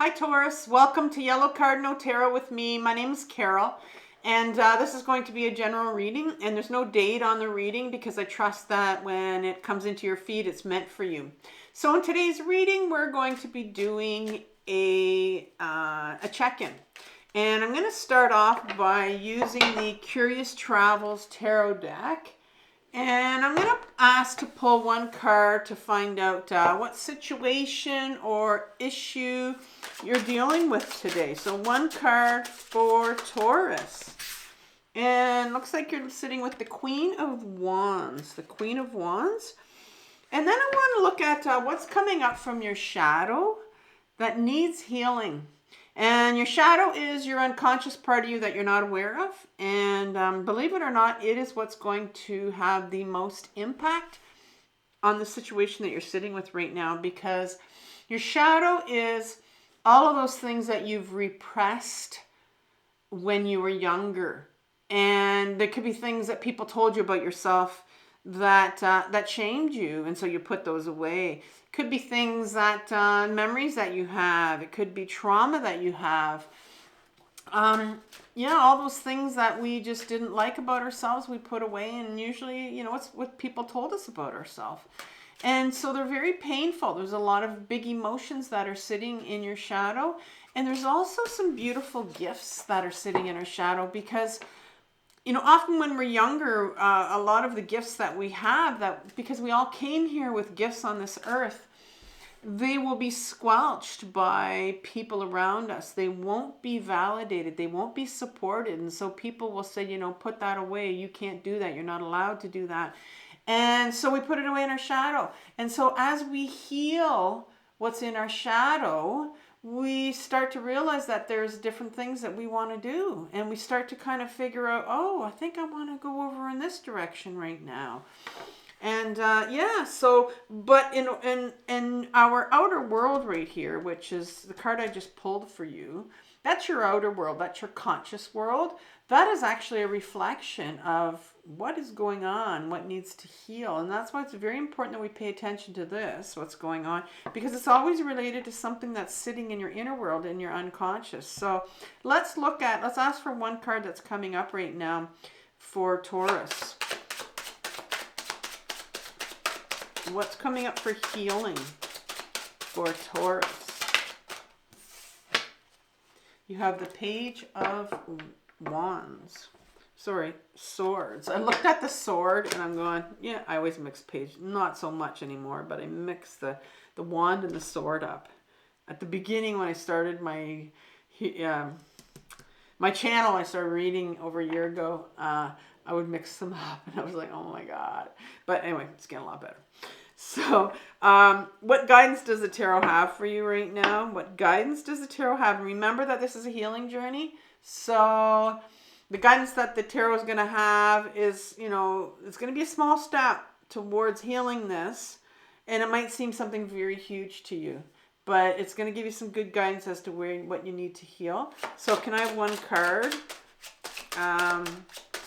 Hi Taurus, welcome to Yellow Cardinal Tarot with me. My name is Carol, and this is going to be a general reading, and there's no date on the reading because I trust that when it comes into your feed, it's meant for you. So in today's reading, we're going to be doing a check-in. And I'm going to start off by using the Curious Travels Tarot deck. And I'm going to ask to pull one card to find out what situation or issue you're dealing with today. So one card for Taurus. And looks like you're sitting with the Queen of Wands. The Queen of Wands. And then I want to look at what's coming up from your shadow that needs healing. And your shadow is your unconscious part of you that you're not aware of. And believe it or not, it is what's going to have the most impact on the situation that you're sitting with right now, because your shadow is all of those things that you've repressed when you were younger. And there could be things that people told you about yourself that shamed you, and so you put those away. Could be things that memories that you have. It could be trauma that you have. All those things that we just didn't like about ourselves, we put away, and usually, it's what people told us about ourselves. And so they're very painful. There's a lot of big emotions that are sitting in your shadow, and there's also some beautiful gifts that are sitting in our shadow, because often when we're younger, a lot of the gifts that we have, that because we all came here with gifts on this earth, they will be squelched by people around us. They won't be validated. They won't be supported. And so people will say, put that away. You can't do that. You're not allowed to do that. And so we put it away in our shadow. And so as we heal what's in our shadow, we start to realize that there's different things that we want to do. And we start to kind of figure out, I think I want to go over in this direction right now. And but in our outer world right here, which is the card I just pulled for you, that's your outer world, that's your conscious world. That is actually a reflection of what is going on, what needs to heal. And that's why it's very important that we pay attention to this, what's going on, because it's always related to something that's sitting in your inner world, in your unconscious. So let's ask for one card that's coming up right now for Taurus. What's coming up for healing for Taurus? You have the Page of Swords. I looked at the sword and I'm going, I always mix not so much anymore, but I mix the wand and the sword up. At the beginning, when I started my channel, I started reading over a year ago, I would mix them up and I was like, oh my God. But anyway, it's getting a lot better. So what guidance does the tarot have for you right now? What guidance does the tarot have? Remember that this is a healing journey. So the guidance that the tarot is going to have is, it's going to be a small step towards healing this. And it might seem something very huge to you, but it's going to give you some good guidance as to what you need to heal. So can I have one card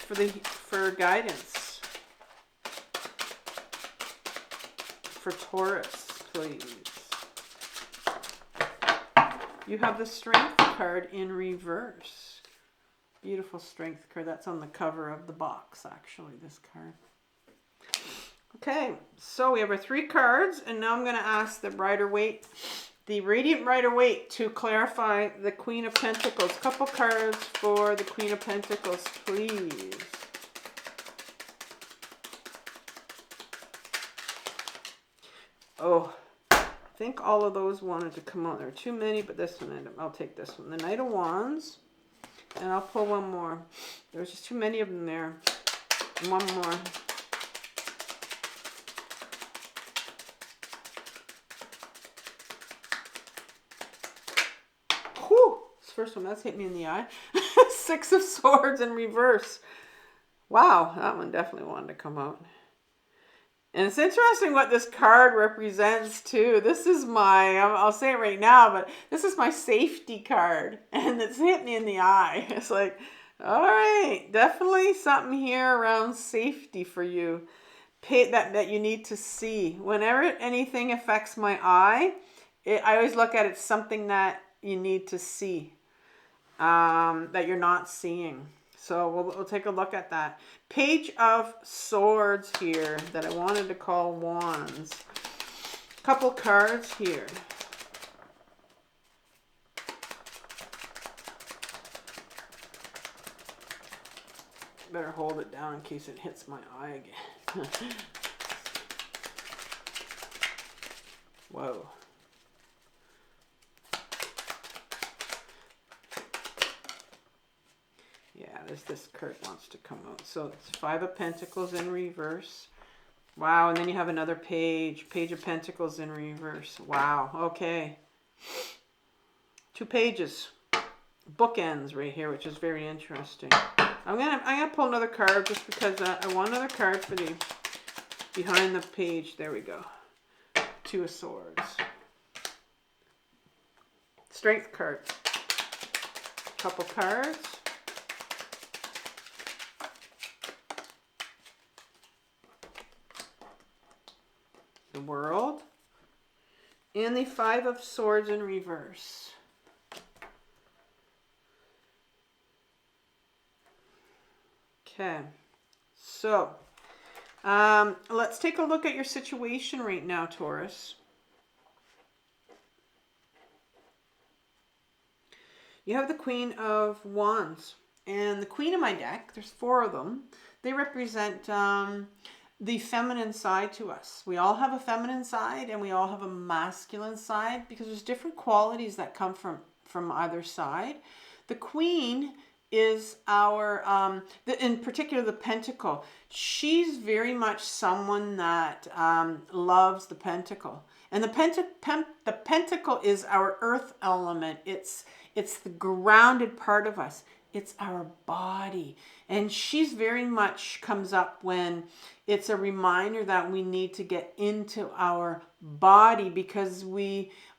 for guidance for Taurus, please? You have the Strength card in reverse. Beautiful Strength card. That's on the cover of the box, actually, this card. Okay, so we have our 3 cards, and now I'm going to ask the Radiant Rider-Waite, to clarify the Queen of Pentacles. Couple cards for the Queen of Pentacles, please. Oh, I think all of those wanted to come out. There are too many, but this one, I'll take this one. The Knight of Wands, and I'll pull one more. There's just too many of them there. And one more. Whew, this first one, that's hit me in the eye. 6 of Swords in reverse. Wow, that one definitely wanted to come out. And it's interesting what this card represents too. This is I'll say it right now, but this is my safety card. And it's hit me in the eye. It's like, all right, definitely something here around safety for you. That you need to see. Whenever anything affects my eye, I always look at it something that you need to see, that you're not seeing. So we'll take a look at that. Page of Swords here that I wanted to call Wands. Couple cards here. Better hold it down in case it hits my eye again. Whoa. Yeah, this card wants to come out. So it's 5 of Pentacles in reverse. Wow, and then you have another page. Page of Pentacles in reverse. Wow, okay. 2 pages. Bookends right here, which is very interesting. I'm gonna pull another card just because I want another card for the behind the page. There we go. 2 of Swords. Strength card. Couple cards. The World. And the 5 of Swords in reverse. Okay, so let's take a look at your situation right now, Taurus. You have the Queen of Wands, and the Queen of my deck, there's 4 of them. They represent the feminine side to us. We all have a feminine side and we all have a masculine side because there's different qualities that come from either side. The Queen is our, in particular the Pentacle. She's very much someone that loves the Pentacle. And the Pentacle is our earth element. It's the grounded part of us. It's our body. And she's very much comes up when it's a reminder that we need to get into our body because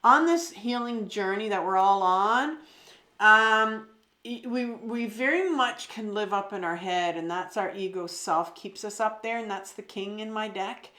on this healing journey that we're all on, we very much can live up in our head, and that's our ego self keeps us up there, and that's the King in my deck.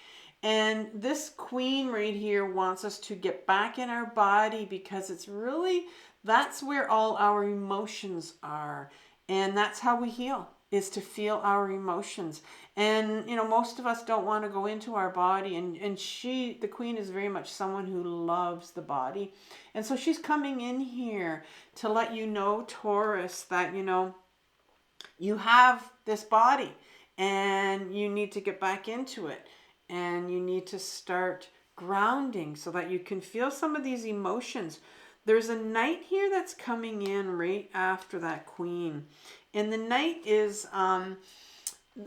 And this Queen right here wants us to get back in our body because it's really, that's where all our emotions are. And that's how we heal, is to feel our emotions. And, you know, most of us don't want to go into our body. And the Queen is very much someone who loves the body. And so she's coming in here to let you know, Taurus, that, you know, you have this body and you need to get back into it. And you need to start grounding so that you can feel some of these emotions. There's a Knight here that's coming in right after that Queen. And the Knight is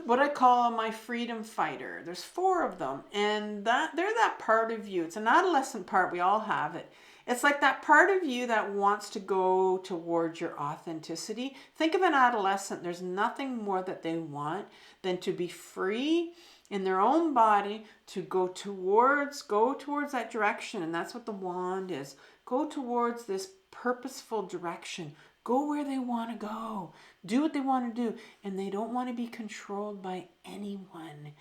what I call my freedom fighter. There's 4 of them. And they're that part of you. It's an adolescent part. We all have it. It's like that part of you that wants to go towards your authenticity. Think of an adolescent. There's nothing more that they want than to be free in their own body, to go towards that direction. And that's what the wand is. Go towards this purposeful direction. Go where they want to go. Do what they want to do. And they don't want to be controlled by anyone.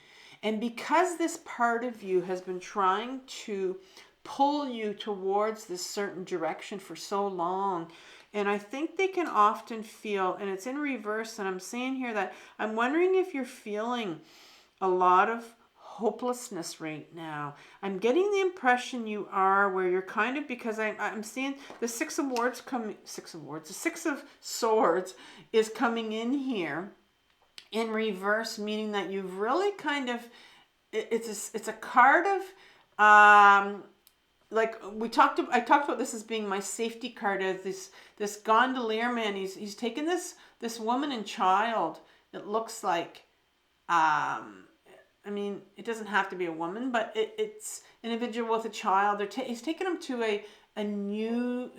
And because this part of you has been trying to pull you towards this certain direction for so long, and I think they can often feel, and it's in reverse, and I'm saying here that I'm wondering if you're feeling a lot of hopelessness right now. I'm getting the impression you are, where you're kind of, because I'm seeing the the 6 of Swords is coming in here in reverse, meaning that you've really kind of, it's a card of, like I talked about this as being my safety card, as this gondolier man. He's taken this woman and child. It looks like, I mean, it doesn't have to be a woman, but it's an individual with a child. He's taken them to a new,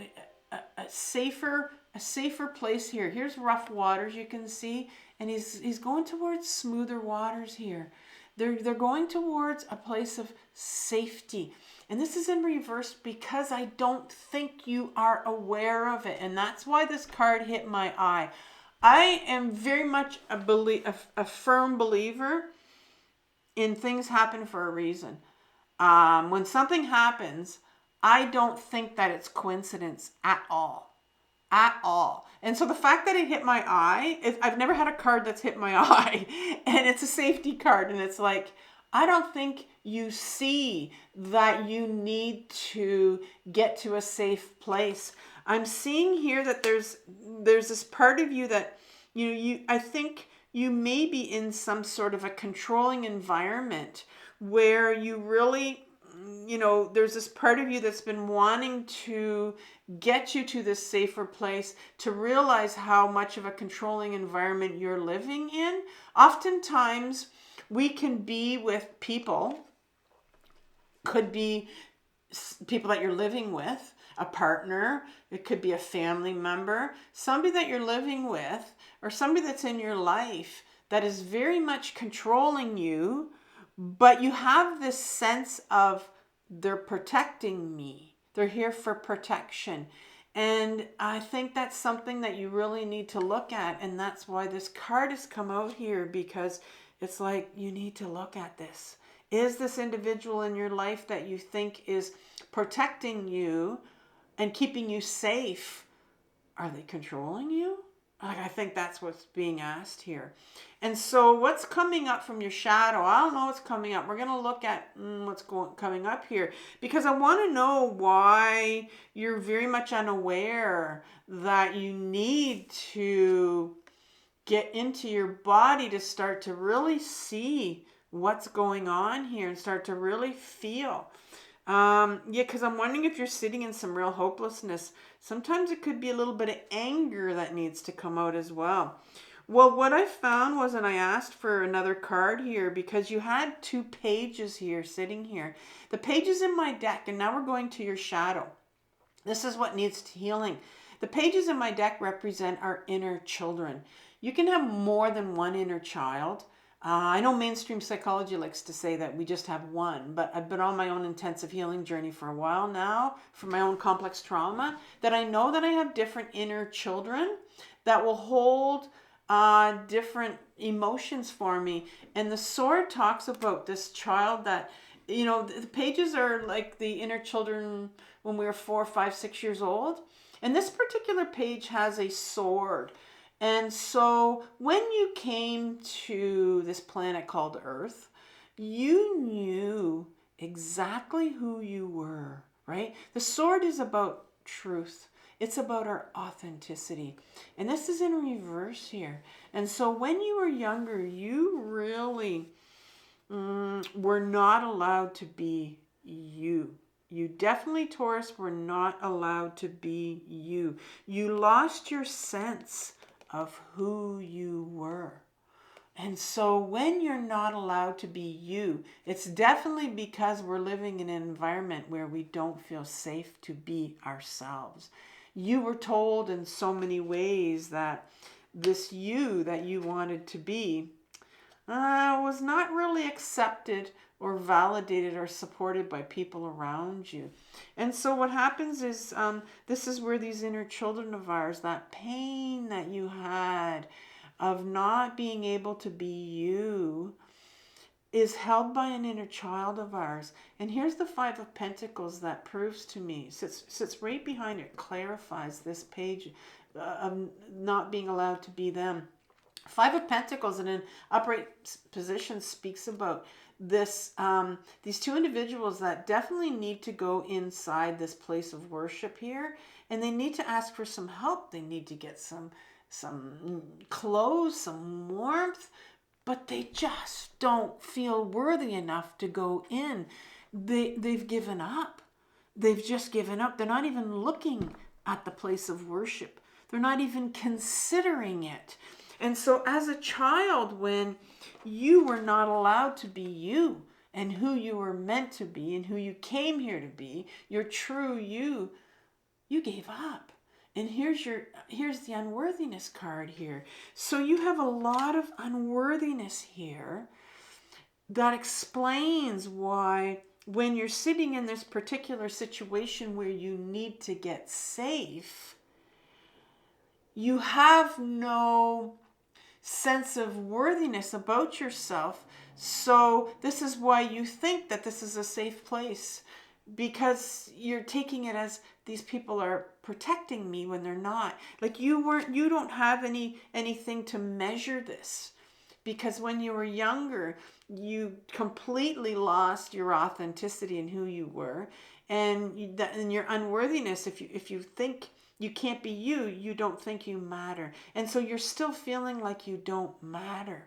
safer place here. Here's rough waters, you can see, and he's going towards smoother waters here. They're going towards a place of safety. And this is in reverse because I don't think you are aware of it. And that's why this card hit my eye. I am very much a firm believer in things happen for a reason. When something happens, I don't think that it's coincidence at all. At all. And so the fact that it hit my eye, I've never had a card that's hit my eye, and it's a safety card, and it's like, I don't think you see that you need to get to a safe place. I'm seeing here that there's this part of you that I think you may be in some sort of a controlling environment where you really, there's this part of you that's been wanting to get you to this safer place, to realize how much of a controlling environment you're living in. Oftentimes, we can be with people, could be people that you're living with, a partner, it could be a family member, somebody that you're living with, or somebody that's in your life that is very much controlling you, but you have this sense of, they're protecting me. They're here for protection. And I think that's something that you really need to look at. And that's why this card has come out here, because it's like, you need to look at this. Is this individual in your life that you think is protecting you and keeping you safe, are they controlling you? I think that's what's being asked here. And so what's coming up from your shadow? I don't know what's coming up. We're going to look at what's coming up here, because I want to know why you're very much unaware that you need to get into your body to start to really see what's going on here and start to really feel. Because I'm wondering if you're sitting in some real hopelessness. Sometimes it could be a little bit of anger that needs to come out as well. Well, what I found was, and I asked for another card here because you had 2 pages here sitting here. The pages in my deck, and now we're going to your shadow. This is what needs healing. The pages in my deck represent our inner children. You can have more than one inner child. I know mainstream psychology likes to say that we just have one, but I've been on my own intensive healing journey for a while now, for my own complex trauma, that I know that I have different inner children that will hold different emotions for me. And the sword talks about this child that, the pages are like the inner children when we were 4, 5, 6 years old. And this particular page has a sword. And so when you came to this planet called Earth, you knew exactly who you were, right? The sword is about truth. It's about our authenticity. And this is in reverse here. And so when you were younger, you really were not allowed to be you. You definitely, Taurus, were not allowed to be you. You lost your sense of who you were. And so when you're not allowed to be you, it's definitely because we're living in an environment where we don't feel safe to be ourselves. You were told in so many ways that this you that you wanted to be was not really accepted or validated or supported by people around you. And so what happens is, this is where these inner children of ours, that pain that you had of not being able to be you, is held by an inner child of ours. And here's the 5 of Pentacles that proves to me, sits right behind it, clarifies this page of not being allowed to be them. 5 of Pentacles in an upright position speaks about this, these 2 individuals that definitely need to go inside this place of worship here, and they need to ask for some help. They need to get some clothes, some warmth, but they just don't feel worthy enough to go in. They've given up. They've just given up. They're not even looking at the place of worship. They're not even considering it. And so as a child, when you were not allowed to be you and who you were meant to be and who you came here to be, your true you gave up. And here's the unworthiness card here. So you have a lot of unworthiness here that explains why when you're sitting in this particular situation where you need to get safe, you have no sense of worthiness about yourself. So this is why you think that this is a safe place. because you're taking it as these people are protecting me when they're not. Like you don't have anything to measure this, because when you were younger, you completely lost your authenticity and who you were, and your unworthiness. If you think you can't be you, you don't think you matter, and so you're still feeling like you don't matter.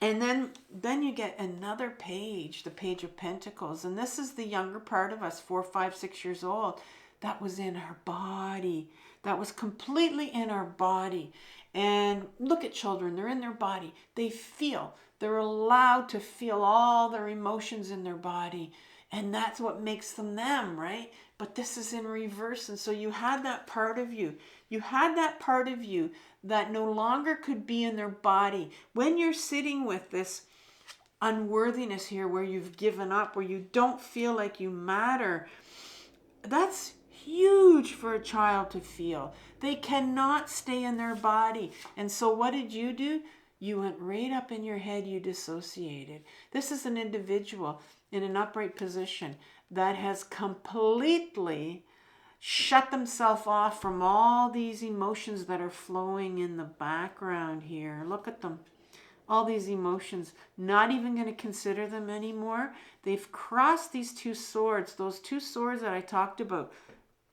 And then you get another page, the Page of Pentacles. And this is the younger part of us, 4, 5, 6 years old. That was in our body. That was completely in our body. And look at children, they're in their body. They feel. They're allowed to feel all their emotions in their body. And that's what makes them them, right? But this is in reverse. And so you had that part of you. You had that part of you that no longer could be in their body. When you're sitting with this unworthiness here, where you've given up, where you don't feel like you matter, that's huge for a child to feel. They cannot stay in their body. And so what did you do? You went right up in your head, you dissociated. This is an individual in an upright position that has completely shut themselves off from all these emotions that are flowing in the background here. Look at them. All these emotions, not even going to consider them anymore. They've crossed these two swords, those two swords that I talked about,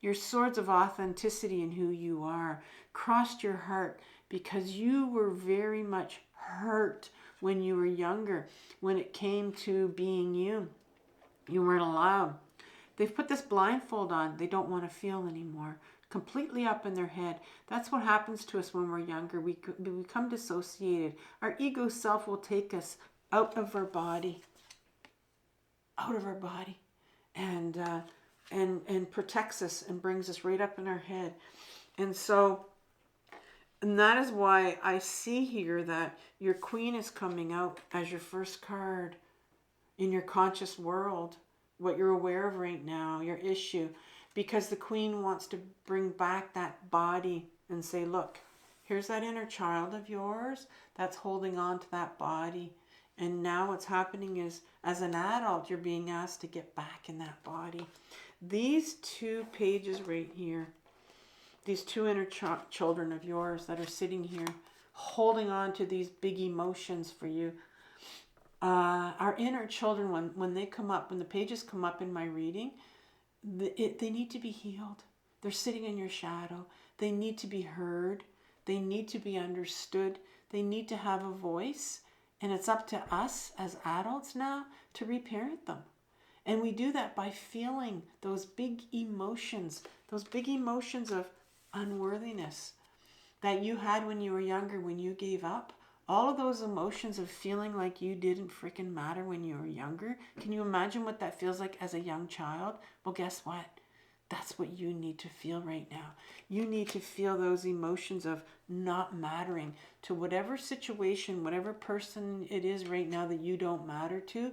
your swords of authenticity and who you are, crossed your heart, because you were very much hurt when you were younger. When it came to being you, you weren't allowed. They've put this blindfold on. They don't want to feel anymore. Completely up in their head. That's what happens to us when we're younger. We become dissociated. Our ego self will take us out of our body. Out of our body. And protects us and brings us right up in our head. And that is why I see here that your Queen is coming out as your first card in your conscious world. What you're aware of right now, your issue, because the Queen wants to bring back that body and say, look, here's that inner child of yours that's holding on to that body. And now what's happening is, as an adult, you're being asked to get back in that body. These two pages right here, these two inner children of yours that are sitting here, holding on to these big emotions for you, our inner children, when they come up, when the pages come up in my reading, they need to be healed. They're sitting in your shadow. They need to be heard. They need to be understood. They need to have a voice. And it's up to us as adults now to reparent them. And we do that by feeling those big emotions of unworthiness that you had when you were younger, when you gave up. All of those emotions of feeling like you didn't freaking matter when you were younger. Can you imagine what that feels like as a young child? Well, guess what? That's what you need to feel right now. You need to feel those emotions of not mattering to whatever situation, whatever person it is right now that you don't matter to,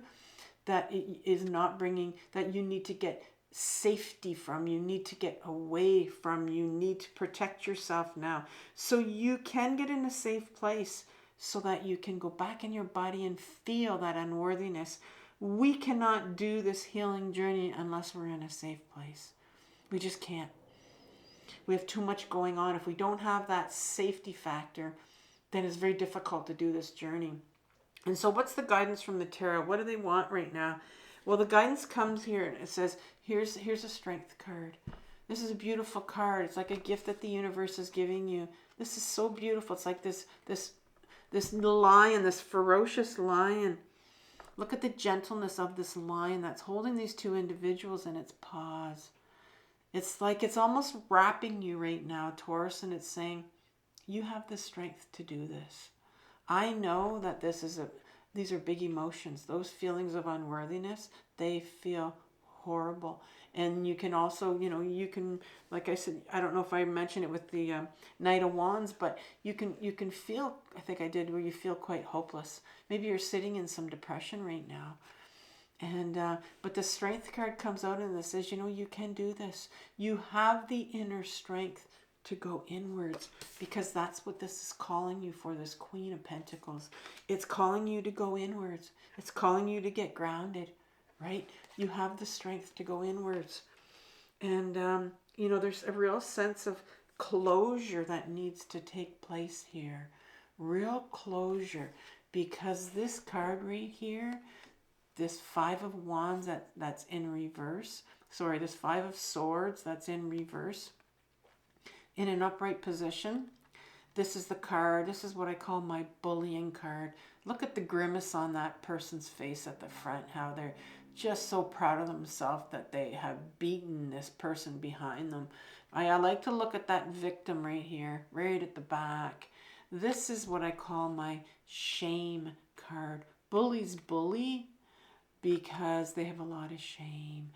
that it is not bringing, that you need to get safety from, you need to get away from, you need to protect yourself now. So you can get in a safe place, so that you can go back in your body and feel that unworthiness. We cannot do this healing journey unless we're in a safe place. We just can't. We have too much going on. If we don't have that safety factor, then it's very difficult to do this journey. And so what's the guidance from the tarot? What do they want right now? Well, the guidance comes here and it says, here's a strength card. This is a beautiful card. It's like a gift that the universe is giving you. This is so beautiful. It's like this lion, this ferocious lion. Look at the gentleness of this lion that's holding these two individuals in its paws. It's like it's almost wrapping you right now, Taurus, and it's saying, you have the strength to do this. I know that these are big emotions. Those feelings of unworthiness, they feel horrible. And you can also, you can, like I said, I don't know if I mentioned it with the Knight of Wands, but you can feel, I think I did, where you feel quite hopeless. Maybe you're sitting in some depression right now. And but the strength card comes out and it says, you can do this. You have the inner strength to go inwards, because that's what this is calling you for, this Queen of Pentacles. It's calling you to go inwards. It's calling you to get grounded. right? You have the strength to go inwards. And, you know, there's a real sense of closure that needs to take place here. Real closure. Because this card right here, this Five of Wands that's in reverse. Sorry, this Five of Swords that's in reverse. In an upright position. This is the card. This is what I call my bullying card. Look at the grimace on that person's face at the front. How they're just so proud of themselves that they have beaten this person behind them. I like to look at that victim right here, right at the back. This is what I call my shame card. Bullies bully because they have a lot of shame.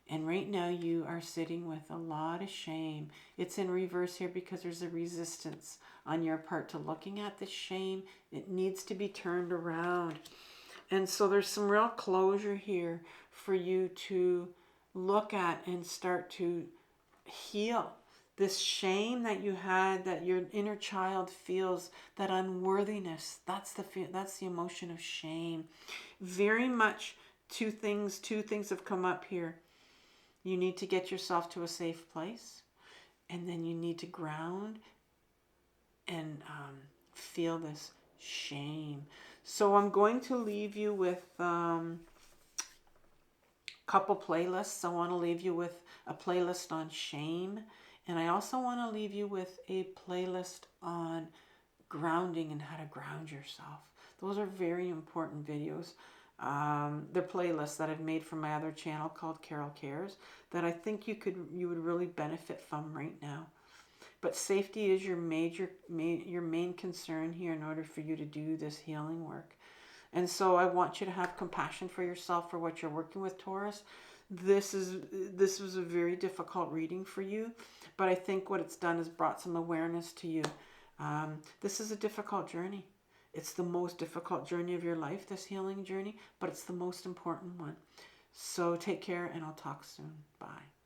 And right now you are sitting with a lot of shame. It's in reverse here because there's a resistance on your part to looking at the shame. It needs to be turned around. And so there's some real closure here for you to look at and start to heal. This shame that you had, that your inner child feels, that unworthiness, that's the emotion of shame. Very much two things have come up here. You need to get yourself to a safe place, and then you need to ground and feel this shame. So I'm going to leave you with a couple playlists. I want to leave you with a playlist on shame, and I also want to leave you with a playlist on grounding and how to ground yourself. Those are very important videos. They're playlists that I've made for my other channel called Carol Cares that I think you would really benefit from right now. But safety is your main concern here in order for you to do this healing work. And so I want you to have compassion for yourself for what you're working with, Taurus. This was a very difficult reading for you, but I think what it's done is brought some awareness to you. This is a difficult journey. It's the most difficult journey of your life, this healing journey, but it's the most important one. So take care, and I'll talk soon. Bye.